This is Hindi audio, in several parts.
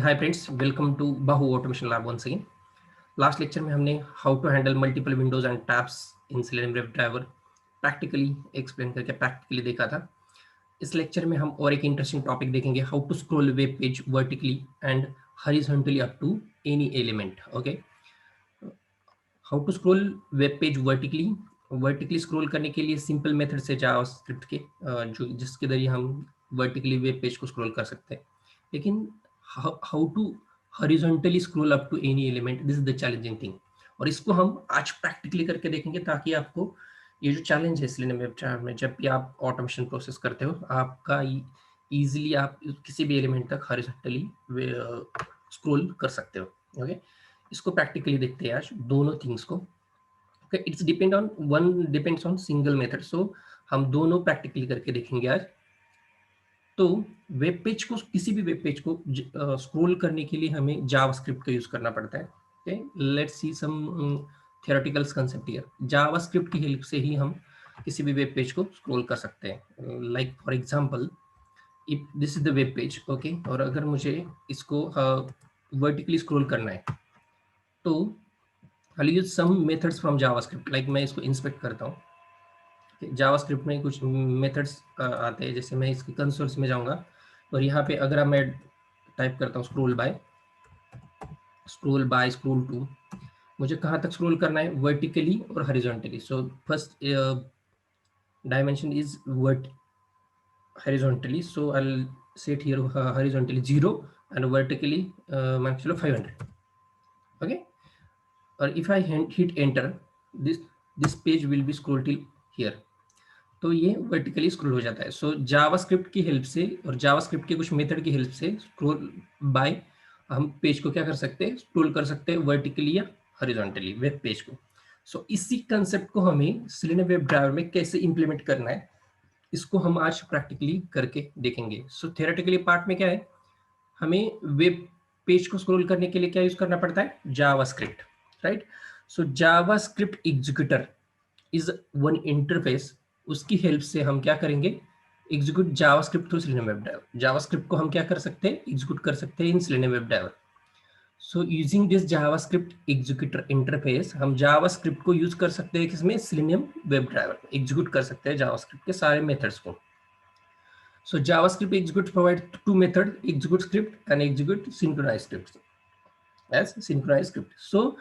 हाय फ्रेंड्स, वेलकम टू बाहू automation lab once again. Last lecture में हमने how to handle multiple windows and tabs in Selenium web driver practically explain करके प्रैक्टिकली देखा था। इस लेक्चर में हम और एक इंटरेस्टिंग टॉपिक देखेंगे, how to scroll web page vertically and horizontally up to any element. Okay, how to scroll web page vertically scroll करने के लिए सिंपल मेथड से जावास्क्रिप्ट के जो जिसके जरिए हम वर्टिकली वेब पेज को स्क्रॉल कर सकते हैं। लेकिन how to horizontally scroll up to any element, this is the challenging thing. और इसको हम आज प्रैक्टिकली करके देखेंगे ताकि आपको ये जो चैलेंज है सेलेनियम वेब ड्राइवर में, जब भी आप ऑटोमेशन प्रोसेस करते हो, आपका इजीली आप किसी भी एलिमेंट तक हॉरिजॉन्टली स्क्रॉल कर सकते हो। ओके, इसको प्रैक्टिकली देखते हैं आज दोनों थिंग्स को। Okay, it's depend on one depends on single method, so हम दोनों प्रैक्टिकली करके देखेंगे आज। तो वेब पेज को, किसी भी वेब पेज को स्क्रॉल करने के लिए हमें जावास्क्रिप्ट का यूज करना पड़ता है। Okay, let's see some theoretical concept here. JavaScript की हेल्प से ही हम किसी भी वेब पेज को स्क्रॉल कर सकते हैं। Like for example, if this is the web page, okay, और अगर मुझे इसको वर्टिकली स्क्रॉल करना है तो I use some methods from JavaScript. Like मैं इसको इंस्पेक्ट करता हूँ। जावास्क्रिप्ट में कुछ मेथड्स आते हैं, जैसे मैं इसके कंसोल्स में जाऊंगा और यहाँ पे अगर मैं टाइप करता हूँ स्क्रॉल बाय स्क्रॉल टू, मुझे कहाँ तक स्क्रॉल करना है, वर्टिकली और horizontally. So first dimension is horizontally, so I'll set here horizontally 0 and vertically maximum 500. Okay, or if I hit enter, this page will be scroll till here, तो ये वर्टिकली स्क्रॉल हो जाता है। सो जावास्क्रिप्ट की हेल्प से और जावास्क्रिप्ट के कुछ मेथड की हेल्प से स्क्रॉल बाय हम पेज को क्या कर सकते हैं, स्क्रॉल कर सकते हैं वर्टिकली या हॉरिजॉन्टली वेब पेज को। सो इसी कंसेप्ट को हमें सेलेनियम वेब ड्राइवर में कैसे इंप्लीमेंट करना है, इसको हम आज प्रैक्टिकली करके देखेंगे। सो थियोरेटिकली पार्ट में क्या है, हमें वेब पेज को स्क्रॉल करने के लिए क्या यूज करना पड़ता है, JavaScript, right. So JavaScript executor is one interface, उसकी हेल्प से हम क्या करेंगे, execute JavaScript through selenium web driver. JavaScript को हम क्या कर सकते हैं, एग्जीक्यूट कर सकते हैं in Selenium web driver. So using this JavaScript executor interface, हम जावास्क्रिप्ट को यूज कर सकते हैं किसमें, सेलेनियम वेब ड्राइवर, एग्जीक्यूट कर सकते हैं जावास्क्रिप्ट के सारे मेथड्स को। So JavaScript execute provide two methods, execute script and execute synchronized scripts as synchronized script. So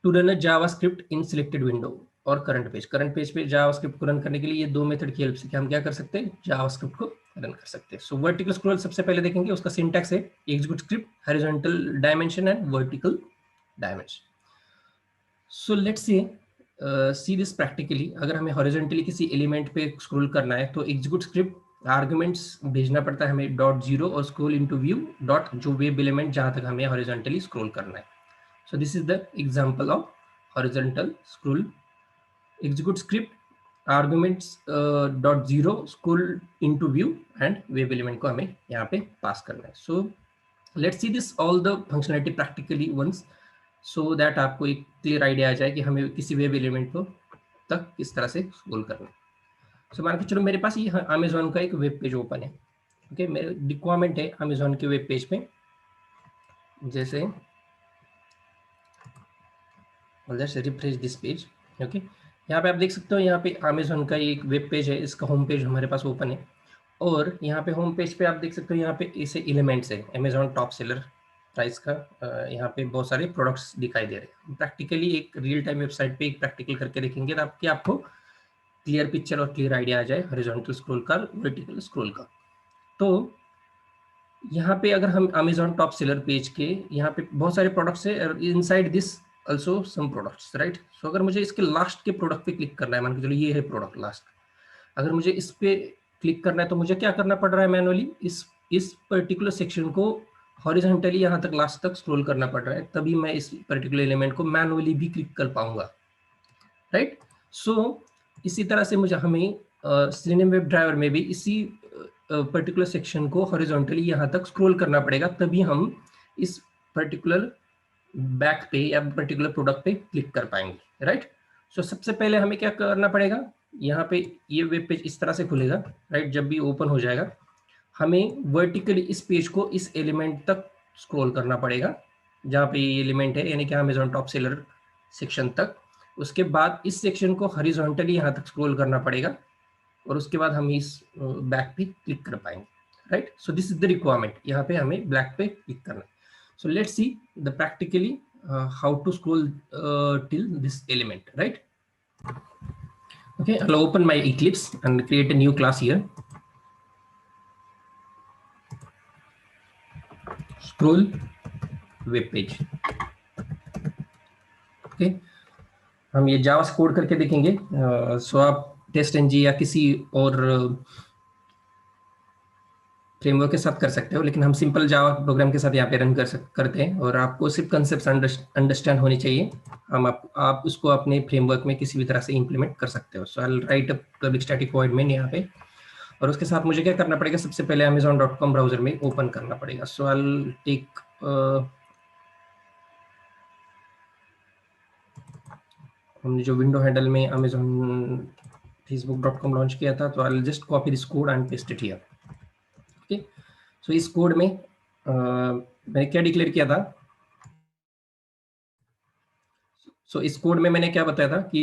to run a JavaScript in selected window और करंट पेज पे जावास्क्रिप्ट को रन करने के लिए ये दो मेथड की हेल्प से क्या हम क्या कर सकते हैं, जावास्क्रिप्ट को रन कर सकते हैं। सो वर्टिकल स्क्रॉल सबसे पहले देखेंगे, उसका सिंटैक्स है execute script, horizontal dimension and vertical dimension. So let's see this practically. अगर हमें हॉरिजॉन्टली किसी एलिमेंट पे स्क्रॉल करना है तो एग्जीक्यूट स्क्रिप्ट आर्गुमेंट्स भेजना पड़ता है हमें .0 और स्क्रॉल इनटू व्यू डॉट जो वेब एलिमेंट जहां तक हमें हॉरिजॉन्टली स्क्रॉल करना है। So this is the example of horizontal scroll. Execute script arguments .0 scroll into view and web element को हमें यहाँ पे पास करना है। So let's see this all the functionality practically once, so that आपको एक क्लियर आइडिया आ जाए कि हमें किसी वेब एलिमेंट को तक किस तरह से स्क्रॉल करना है। सो मान के चलो मेरे पास ये अमेजोन का एक वेब पेज ओपन है। ओके, मेरे रिक्वायरमेंट है अमेजोन के वेब पेज पे, जैसे जैसे रिफ्रेश दिस पेज। ओके, यहाँ पे आप देख सकते हो, यहाँ पे अमेजोन का एक वेब पेज है, इसका होम पेज हमारे पास ओपन है। और यहाँ पे होम पेज पे आप देख सकते हो, यहाँ पे ऐसे एलिमेंट्स है, अमेजोन टॉप सेलर प्राइस का, यहाँ पे बहुत सारे प्रोडक्ट्स दिखाई दे रहे हैं। प्रैक्टिकली एक रियल टाइम वेबसाइट पे एक प्रैक्टिकल करके देखेंगे ताकि आपको क्लियर पिक्चर और क्लियर आइडिया आ जाए हॉरिजॉन्टल स्क्रॉल का, वर्टिकल स्क्रॉल का। तो यहाँ पे अगर हम अमेजोन टॉप सेलर पेज के यहाँ पे बहुत सारे प्रोडक्ट्स है, inside this also some products, right. So अगर मुझे इसके लास्ट के प्रोडक्ट पे क्लिक करना है, मान के चलो ये है प्रोडक्ट लास्ट, अगर मुझे इस पे क्लिक करना है तो मुझे क्या करना पड़ रहा है, मैनुअली इस पर्टिकुलर सेक्शन को हॉरिजॉन्टली यहाँ तक लास्ट तक स्क्रॉल करना पड़ रहा है, तभी मैं इस पर्टिकुलर एलिमेंट को मैनुअली भी क्लिक कर पाऊंगा, राइट। सो इसी तरह से मुझे हमें सेलेनियम वेब ड्राइवर में भी इसी पर्टिकुलर सेक्शन को हॉरिजॉन्टली यहाँ तक स्क्रॉल करना पड़ेगा, तभी हम इस पर्टिकुलर बैक पे या पर्टिकुलर प्रोडक्ट पे क्लिक कर पाएंगे, राइट। सो सबसे पहले हमें क्या करना पड़ेगा, यहाँ पे ये वेब पेज इस तरह से खुलेगा, राइट। जब भी ओपन हो जाएगा हमें वर्टिकली इस पेज को इस एलिमेंट तक स्क्रॉल करना पड़ेगा जहाँ पे ये एलिमेंट है, यानी कि अमेजॉन टॉप सेलर सेक्शन तक। उसके बाद इस सेक्शन को हॉरिजॉन्टली यहाँ तक स्क्रॉल करना पड़ेगा और उसके बाद हम इस बैक पे क्लिक कर पाएंगे, right. So this is the requirement, यहाँ पे हमें ब्लैक पे क्लिक करना है। So let's see the practically how to scroll till this element, right? Okay, I'll open my Eclipse and create a new class here. Scroll web page. Okay, हम ये जावा कोड करके देखेंगे। सो आप टेस्ट एनजी या किसी और फ्रेमवर्क के साथ कर सकते हो, लेकिन हम सिंपल जावा प्रोग्राम के साथ यहाँ पे रन करते हैं और आपको सिर्फ कंसेप्ट अंडरस्टैंड होनी चाहिए। आप उसको अपने फ्रेमवर्क में किसी भी तरह से इंप्लीमेंट कर सकते हो। So I will write a public static void main यहाँ पे, और उसके साथ मुझे क्या करना पड़ेगा, सबसे पहले amazon.com ब्राउजर में ओपन करना पड़ेगा। सो आई विल टेक हमने जो विंडो हैंडल में amazon facebook.com लॉन्च किया था, तो I will just copy this code and paste it here. Okay, so इस कोड में मैंने क्या डिक्लेयर किया था, सो इस कोड में मैंने क्या बताया था कि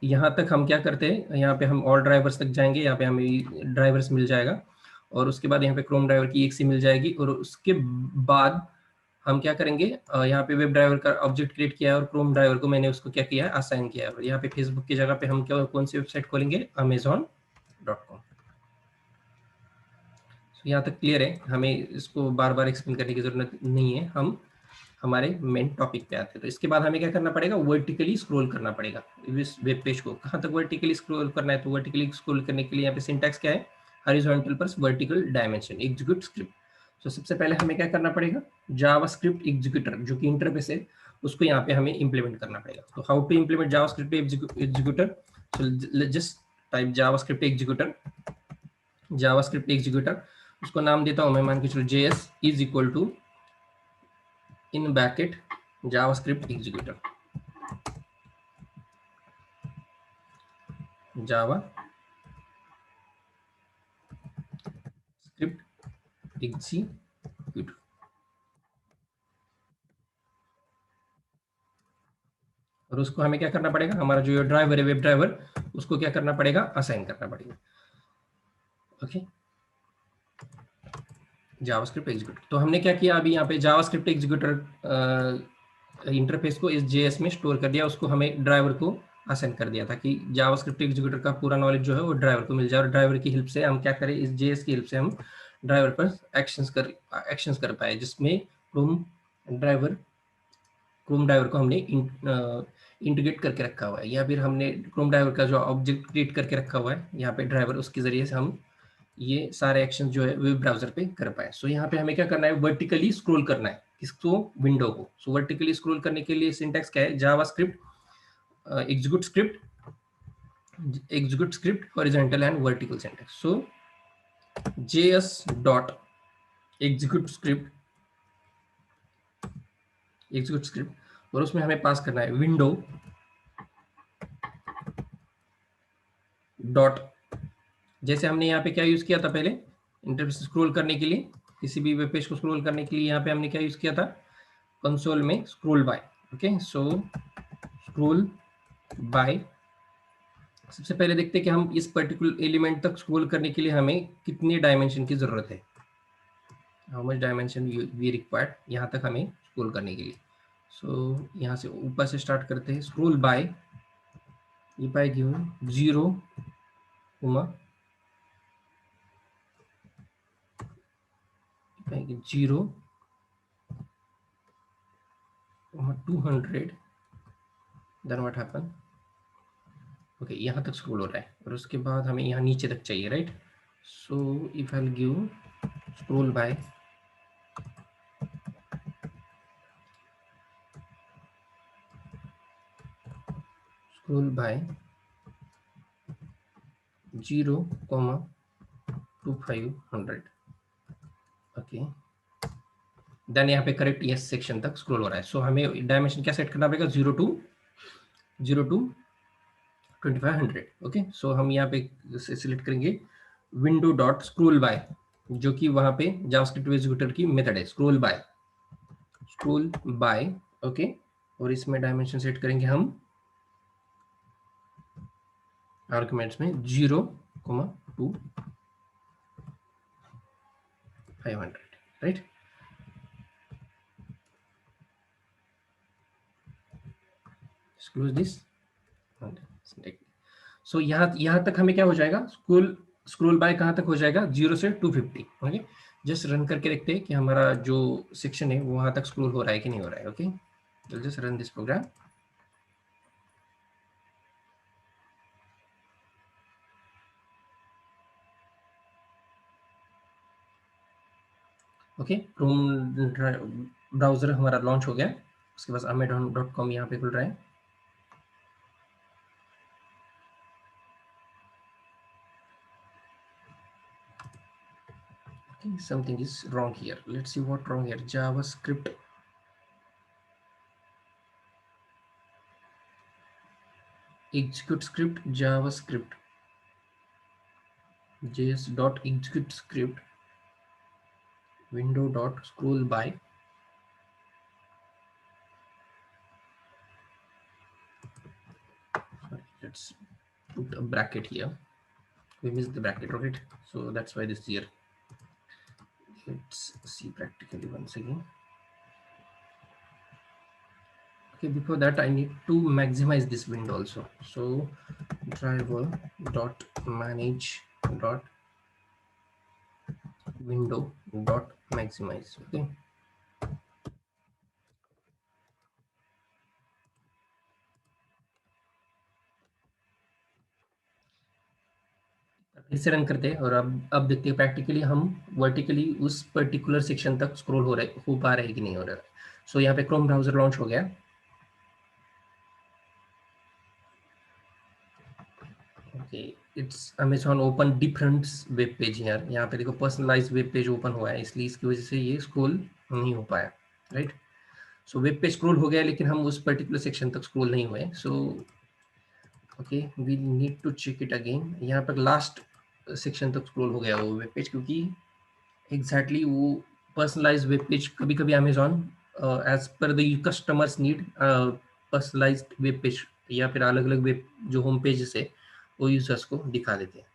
यहाँ तक हम क्या करते हैं, यहाँ पे हम ऑल ड्राइवर्स तक जाएंगे, यहाँ पे हमें ड्राइवर्स मिल जाएगा और उसके बाद यहाँ पे क्रोम ड्राइवर की एक्सी मिल जाएगी, और उसके बाद हम क्या करेंगे, यहाँ पे वेब ड्राइवर का ऑब्जेक्ट क्रिएट किया है और क्रोम ड्राइवर को मैंने उसको क्या किया है, असाइन किया है। और यहाँ पे फेसबुक की जगह पे हम क्या कौन सी वेबसाइट खोलेंगे, amazon.com। यहाँ तक क्लियर है, हमें इसको बार बार एक्सप्लेन करने की जरूरत नहीं है, हम हमारे मेन टॉपिक पे आते हैं। तो इसके बाद हमें क्या करना पड़ेगा, वर्टिकली स्क्रॉल करना पड़ेगा इस वेब पेज को। कहाँ तक वर्टिकली स्क्रॉल करना है, तो वर्टिकली स्क्रॉल करने के लिए यहाँ पे सिंटैक्स क्या है, horizontal plus vertical dimension, execute script. तो सबसे पहले हमें क्या करना पड़ेगा, जावास्क्रिप्ट एग्जीक्यूटर जो कि इंटरफेस है, उसको यहाँ पे हमें इंप्लीमेंट करना पड़ेगा। तो how to implement JavaScript executor, so just type JavaScript executor, JavaScript executor, उसको नाम देता हूँ मैं, मान के चलो JS is equal to in bracket javascript executor, java script executor। और उसको हमें क्या करना पड़ेगा, हमारा जो ड्राइवर है वेब ड्राइवर, उसको क्या करना पड़ेगा, असाइन करना पड़ेगा। Okay, JavaScript executor. तो हमने क्या किया अभी यहाँ पे, जावास्क्रिप्ट एग्जीक्यूटर इंटरफेस को इस JS में स्टोर कर दिया, उसको हमें ड्राइवर को असाइन कर दिया था कि जावास्क्रिप्ट एग्जीक्यूटर का पूरा नॉलेज जो है वो ड्राइवर को मिल जाए, और ड्राइवर की हेल्प से हम क्या करें, इस JS की हेल्प से हम ड्राइवर पर एक्शंस कर पाए, जिसमें क्रोम ड्राइवर को हमने इंटीग्रेट करके रखा हुआ है, या फिर हमने क्रोम ड्राइवर का जो ऑब्जेक्ट क्रिएट करके रखा हुआ है यहाँ पे ड्राइवर, उसके जरिए से हम ये सारे एक्शन जो है वेब ब्राउजर पे कर पाए। सो यहाँ पे हमें क्या करना है, वर्टिकली स्क्रॉल करना है किसको, विंडो को। सो वर्टिकली स्क्रॉल करने के लिए सिंटैक्स क्या है, JavaScript execute script horizontal and vertical syntax। so js dot execute script और उसमें हमें पास करना है विंडो डॉट, जैसे हमने यहाँ पे क्या यूज किया था पहले इंटरफेस स्क्रॉल करने के लिए, किसी भी वेब पेज को स्क्रॉल करने के लिए यहाँ पे हमने क्या यूज किया था, कंसोल में स्क्रॉल बाय। ओके, सो स्क्रॉल बाय। सबसे पहले देखते हैं कि हम इस पर्टिकुलर एलिमेंट तक स्क्रॉल करने के लिए हमें कितने डायमेंशन की जरूरत है, how much dimension we required यहाँ तक हमें स्क्रॉल करने के लिए। सो यहाँ से ऊपर से स्टार्ट करते हैं, स्क्रॉल बाय, ये by given 0, 200, then what happen, okay यहाँ तक स्क्रॉल हो रहा है, और उसके बाद हमें यहाँ नीचे तक चाहिए, right. So if I will give scroll by 0,2500, okay, then यहाँ पे करेक्ट यस सेक्शन तक स्क्रॉल हो रहा है। सो हमें डायमेंशन क्या सेट करना पड़ेगा, 0 to 2500। ओके, सो हम यहाँ पे सिलेक्ट करेंगे विंडो डॉट स्क्रॉल बाय, जो कि वहाँ पे जावास्क्रिप्ट एग्जीक्यूटर की मेथड है, scroll by. Scroll by, okay, और इसमें डायमेंशन सेट करेंगे हम आर्गुमेंट्स में 0,2 500, राइट। Close this. सो यहाँ तक हमें क्या हो जाएगा, स्क्रोल बाय कहाँ तक हो जाएगा, 0 से 250, ओके। जस्ट रन करके देखते हैं कि हमारा जो सेक्शन है वो वहाँ तक स्क्रोल हो रहा है कि नहीं हो रहा है, ओके। तो just run this program. Okay, Chrome browser हमारा लॉन्च हो गया। उसके बाद amazon.com यहाँ पे खुल रहा है। Okay, something is wrong here. Let's see what wrong here. JavaScript. Execute script JavaScript. js.execute script window dot scroll by. Sorry, let's put a bracket here. We missed the bracket, right? So that's why this here. Let's see practically once again. Okay, before that I need to maximize this window also. So driver dot manage dot window dot maximize, okay. फिर से रन करते हैं और अब देखते हैं प्रैक्टिकली हम वर्टिकली उस पर्टिकुलर सेक्शन तक स्क्रॉल हो पा रहे हैं कि नहीं हो रहा है। सो यहाँ पे क्रोम ब्राउजर लॉन्च हो गया। Okay, it's Amazon open different web page यार। यहाँ पे देखो पर्सनलाइज वेब पेज ओपन हुआ है, इसलिए इसकी वजह से ये स्क्रॉल नहीं हो पाया, right. So web page scroll हो गया लेकिन हम उस पर्टिकुलर सेक्शन तक स्क्रॉल नहीं हुए। So okay, we need to check it again. यहाँ पर लास्ट सेक्शन तक स्क्रॉल हो गया वो वेब पेज, क्योंकि एग्जैक्टली वो पर्सनलाइज वेब पेज कभी कभी Amazon as per the customers need personalized web page या फिर अलग अलग वेब जो होम पेजेस है वो यूजर्स को दिखा देते हैं।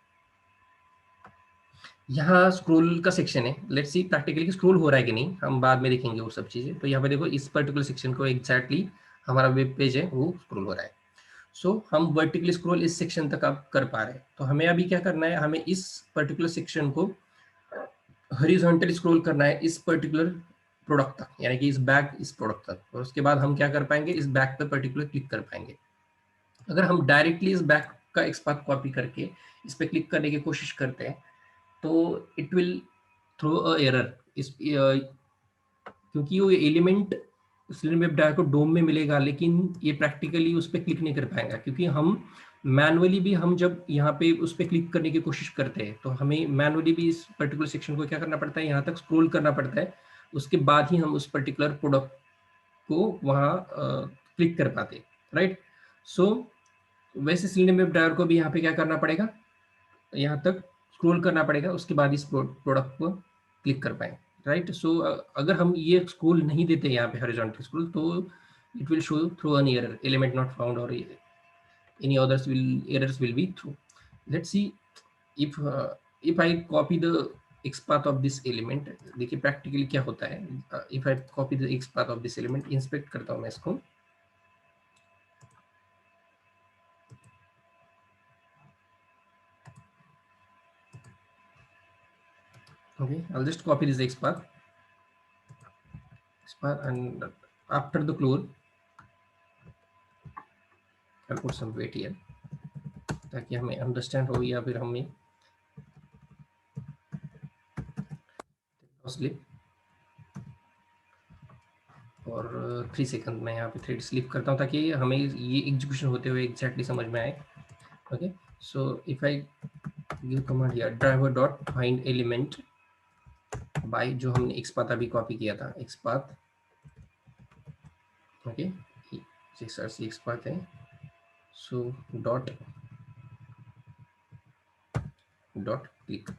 यहाँ स्क्रॉल का सेक्शन है, लेट्स सी प्रैक्टिकली स्क्रॉल हो रहा है कि नहीं, हम बाद में देखेंगे वो सब चीज़ें। तो यहाँ पे देखो इस पर्टिकुलर सेक्शन को एग्जैक्टली हमारा वेब पेज है वो स्क्रॉल हो रहा है। सो हम वर्टिकली स्क्रॉल इस सेक्शन तक अब कर पा रहे हैं। तो हमें अभी क्या करना है, हमें इस पर्टिकुलर सेक्शन को हॉरिजॉन्टली स्क्रॉल करना है इस पर्टिकुलर प्रोडक्ट तक, यानी कि इस प्रोडक्ट तक। और उसके बाद हम क्या कर पाएंगे, इस बैक पर पर्टिकुलर क्लिक कर पाएंगे। अगर हम डायरेक्टली इस बैक का एक पाथ कॉपी करके इस पर क्लिक करने की कोशिश करते हैं तो it will throw a error. क्योंकि वो एलिमेंट सिलेंडर वेब डायर को डोम में मिलेगा लेकिन ये प्रैक्टिकली उस पर क्लिक नहीं कर पाएगा, क्योंकि हम मैनुअली भी हम जब यहाँ पे उस पर क्लिक करने की कोशिश करते हैं तो हमें मैनुअली भी इस पर्टिकुलर सेक्शन को क्या करना पड़ता है, यहाँ तक स्क्रॉल करना पड़ता है। उसके बाद ही हम उस पर्टिकुलर प्रोडक्ट को वहाँ क्लिक कर पाते, राइट। सो वैसे सिलेंडर वेब डायर को भी यहाँ पे क्या करना पड़ेगा, यहाँ तक स्क्रॉल करना पड़ेगा, उसके बाद इस प्रोडक्ट को क्लिक कर पाए, राइट। सो अगर हम ये स्क्रॉल नहीं देते यहाँ पे हॉरिजॉन्टल स्क्रॉल तो it will show through an error, element not found, और any others will errors will be through. Let's see if I copy the X path of this element. देखिए प्रैक्टिकली क्या होता है, if I copy the X path of this element, inspect करता हूँ मैं इसको। Okay, I'll just copy this x path, and after the clone I'll put some weight here ताकि हमें अंडरस्टैंड हो, या फिर हमें स्लिप और 3 सेकंड में यहाँ पे थ्रेड स्लिप करता हूँ ताकि हमें ये एग्जीक्यूशन होते हुए एग्जैक्टली समझ में आए। Okay, so if I give command here driver dot find element by, जो हमने एक्स पाथ अभी कॉपी किया था, X path, okay, X path है। So dot click.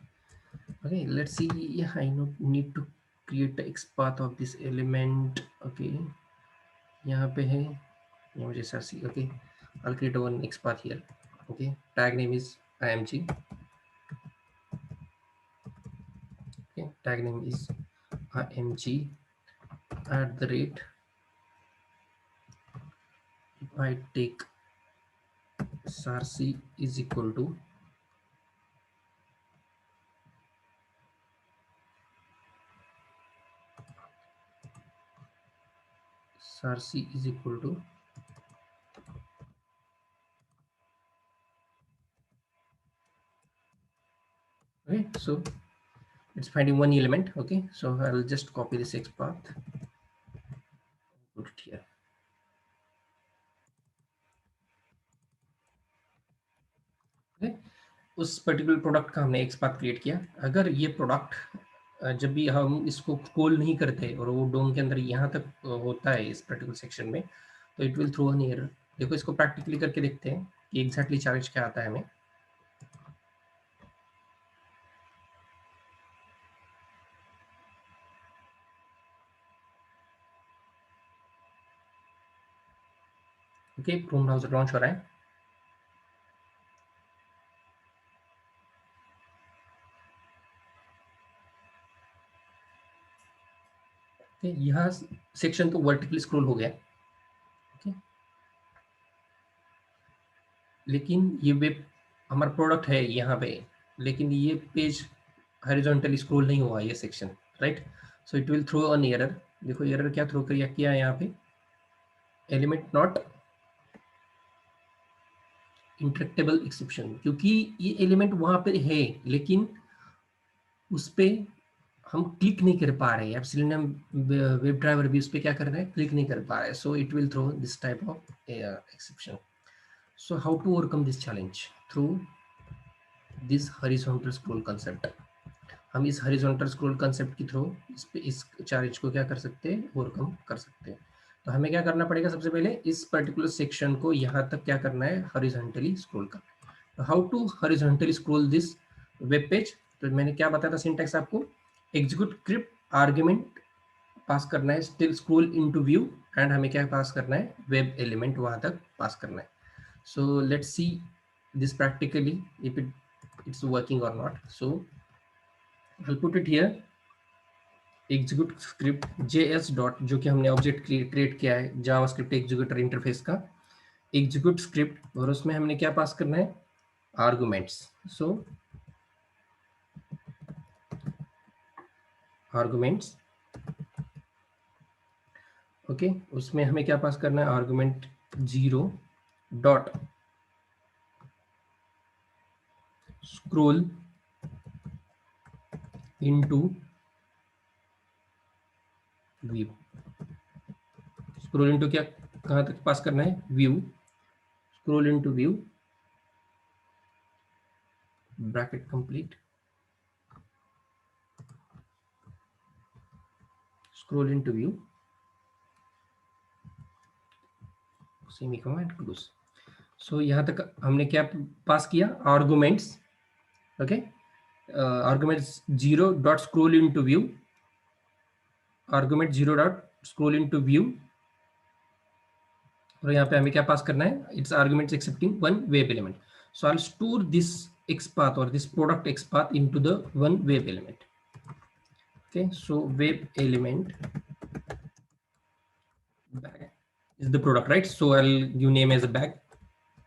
Okay, let's see. Yeah, I need to create the x path of this element. Okay, यहाँ पे है ये मुझे sarc. Okay, I'll create one x path here. Okay, tag name is img. Okay, tag name is img at the rate. If I take sarc is equal to sarc is equal to okay, so it's finding one element. Okay, so I'll just copy this x path, put it here. Okay, उस पर्टिकुलर प्रोडक्ट का हमने एक्स पाथ क्रिएट किया. अगर ये प्रोडक्ट जब भी हम इसको कॉल नहीं करते और वो डोम के अंदर यहाँ तक होता है इस पर्टिकुलर सेक्शन में, तो it will throw an error. देखो इसको प्रैक्टिकली करके देखते हैं कि एग्जैक्टली चार्ज क्या आता है हमें. ओके, क्रोम ब्राउजर लॉन्च हो रहा है. यह सेक्शन तो वर्टिकली स्क्रॉल हो गया. ओके, लेकिन ये वेब हमारा प्रोडक्ट है यहाँ पे, लेकिन ये पेज हॉरिजॉन्टली स्क्रॉल नहीं हुआ ये section, right. So it will throw an error. देखो एरर क्या थ्रो किया है यहाँ पे, एलिमेंट नॉट इंटरेक्टेबल एक्सेप्शन, क्योंकि ये एलिमेंट वहां पे है लेकिन उस पर हम क्लिक नहीं कर पा रहे हैं. एप्सिलॉन वेब ड्राइवर भी उस पर क्या कर रहे हैं, क्लिक नहीं कर पा रहे हैं. So it will throw this type of exception. So how to overcome this challenge? Through this horizontal scroll concept. हम इस हॉरिजॉन्टल स्क्रॉल कंसेप्ट के थ्रू इस चैलेंज को क्या कर सकते हैं, ओवरकम कर सकते हैं. तो हमें क्या करना पड़ेगा, सबसे पहले इस पर्टिकुलर सेक्शन को यहाँ तक क्या करना है, हॉरिजॉन्टली स्क्रॉल करना है. तो how to horizontally scroll this web page? तो मैंने क्या बताया था सिंटैक्स आपको, एग्जीक्यूट स्क्रिप्ट आर्गुमेंट पास करना है, still scroll into view, and हमें क्या पास करना है, वेब एलिमेंट वहां तक पास करना है. So let's see this practically if it's working or not. So I'll put it here, execute script js dot, जो कि हमने ऑब्जेक्ट क्रिएट किया है जावास्क्रिप्ट एग्जीक्यूटर इंटरफेस का, एग्जीक्यूट स्क्रिप्ट, और उसमें हमने क्या पास करना है, आर्गुमेंट्स. सो आर्गुमेंट्स, ओके, उसमें हमें क्या पास करना है, argument 0 dot scroll into view. Scroll into क्या, कहां तक पास करना है, view. Scroll into view, bracket complete, scroll into view, semicolon close. So यहाँ तक हमने क्या पास किया, arguments. Okay, arguments 0 dot scroll into view, argument 0 dot scroll into view, और यहाँ पे हमें क्या पास करना है, it's arguments accepting one web element. So I will store this x path or this product x path into the one web element. Okay, so web element bag is the product, right? So I'll give name as a bag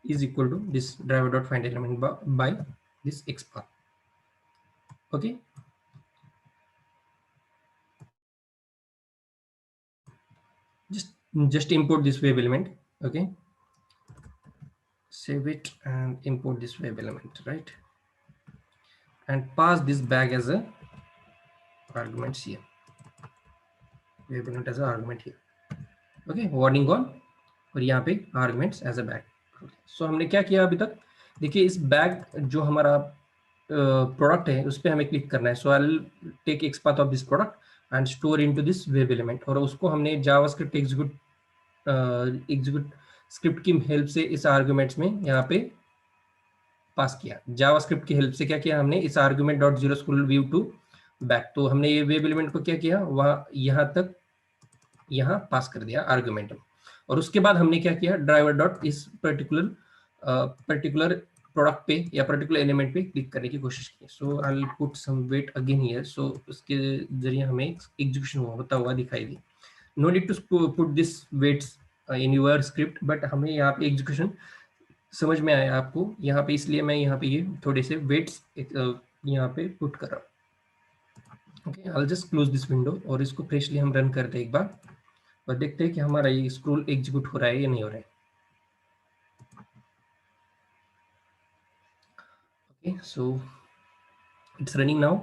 is equal to this driver dot find element by this x path. Okay, just import this web element. Okay, save it and import this web element, right? And pass this bag as a argument here, web element as a argument here. Okay, warning on, और यहाँ पे arguments as a bag. So हमने क्या किया अभी तक, देखिए इस बैग जो हमारा प्रोडक्ट है उस पर हमें क्लिक करना है. So I will take X path of this product and store into this web element, और उसको हमने जावास्क्रिप्ट एग्जीक्यूट स्क्रिप्ट की हेल्प से इस आर्गुमेंट्स में यहाँ पे पास किया. जावास्क्रिप्ट की हेल्प से क्या किया हमने, इस argument dot zero scroll view to back. तो हमने ये वेब एलिमेंट को क्या किया, वहाँ यहाँ तक यहाँ पास कर दिया आर्गुमेंट में, और उसके बाद हमने क्या किया, ड्राइवर डॉट इस पर्टिकुलर प्रोडक्ट पे या पर्टिकुलर एलिमेंट पे क्लिक करने की कोशिश की। So I will put some wait again here, so उसके जरिए हमें एग्जीक्यूशन होता हुआ दिखाई दी। No need to put this waits in your script, but हमें यहाँ पे एग्जीक्यूशन समझ में आया आपको यहाँ पे, इसलिए मैं यहाँ पे ये थोड़े से वेट्स यहाँ पे पुट कर रहा हूँ। Okay, I just close this window और इसको फ्रेशली हम रन करते हैं एक बार और देखते हैं कि हमारा ये स्क्रोल एग्जीक्यूट हो रहा है या नहीं हो रहा है। Okay, so it's running now.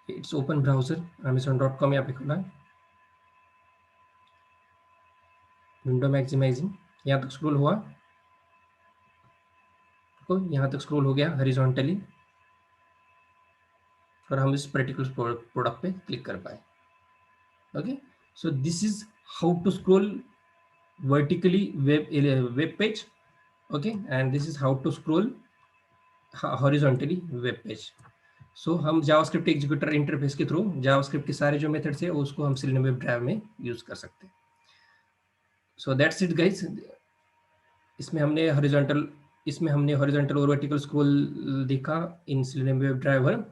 It's open browser, amazon.com यहाँ पे खुला है, विंडो मैक्सिमाइजिंग, यहाँ तक स्क्रोल हुआ, तो यहाँ तक स्क्रोल हो गया हॉरिजॉन्टली और हम इस पर्टिकुलर प्रोडक्ट पे क्लिक कर पाए। Okay, so this is how to scroll vertically web page. Okay, and this is how to scroll horizontally web page. So हम जावास्क्रिप्ट एग्जीक्यूटर इंटरफेस के थ्रू जावास्क्रिप्ट के सारे जो मेथड्स है उसको हम सेलेनियम वेब ड्राइव में यूज कर सकते हैं। So that's it guys. इसमें हमने हॉरिजॉन्टल और वर्टिकल स्क्रॉल देखा in Selenium web driver.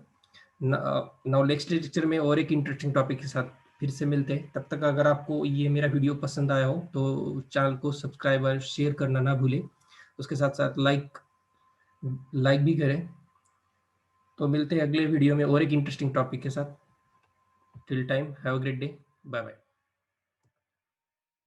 Now next lecture में और एक इंटरेस्टिंग टॉपिक के साथ फिर से मिलते हैं। तब तक अगर आपको ये मेरा वीडियो पसंद आया हो तो चैनल को सब्सक्राइब और शेयर करना ना भूलें, उसके साथ साथ लाइक भी करें। तो मिलते हैं अगले वीडियो में और एक इंटरेस्टिंग टॉपिक के साथ। Till time have a great day, bye bye.